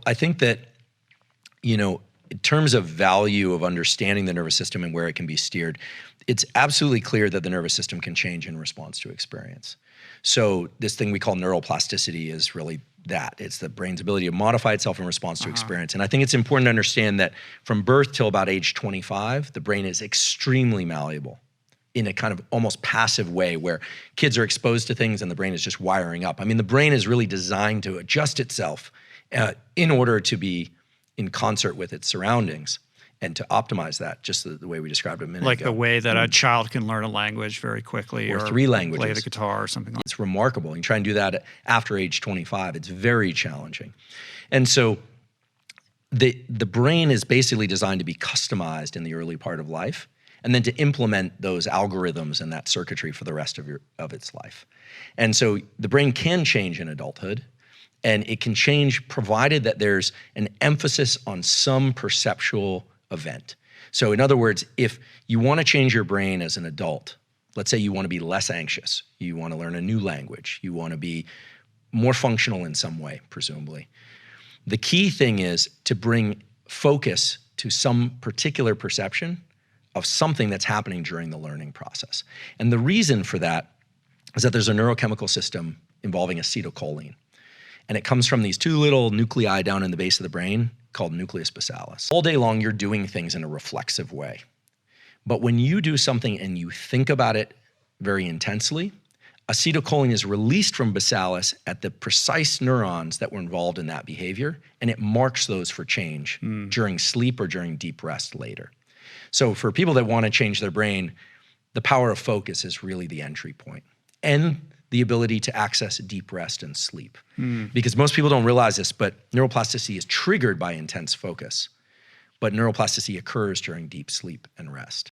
I think that, you know, in terms of value of understanding the nervous system and where it can be steered, it's absolutely clear that the nervous system can change in response to experience. So this thing we call neuroplasticity is really that. It's the brain's ability to modify itself in response to experience. And I think it's important to understand that from birth till about age 25, the brain is extremely malleable in a kind of almost passive way where kids are exposed to things and the brain is just wiring up. I mean, the brain is really designed to adjust itself in order to be in concert with its surroundings and to optimize that, just the way we described it a minute ago. Like the way that a child can learn a language very quickly, or 3 languages. play the guitar or something like that. It's remarkable. You try and do that after age 25. It's very challenging. And so the brain is basically designed to be customized in the early part of life, and then to implement those algorithms and that circuitry for the rest of its life. And so the brain can change in adulthood, and it can change provided that there's an emphasis on some perceptual event. So in other words, if you want to change your brain as an adult, let's say you want to be less anxious, you want to learn a new language, you want to be more functional in some way, presumably. The key thing is to bring focus to some particular perception of something that's happening during the learning process. And the reason for that is that there's a neurochemical system involving acetylcholine. And it comes from these 2 little nuclei down in the base of the brain called nucleus basalis. All day long, you're doing things in a reflexive way. But when you do something and you think about it very intensely, acetylcholine is released from basalis at the precise neurons that were involved in that behavior, and it marks those for change during sleep or during deep rest later. So for people that want to change their brain, the power of focus is really the entry point, and the ability to access deep rest and sleep. Because most people don't realize this, but neuroplasticity is triggered by intense focus, but neuroplasticity occurs during deep sleep and rest.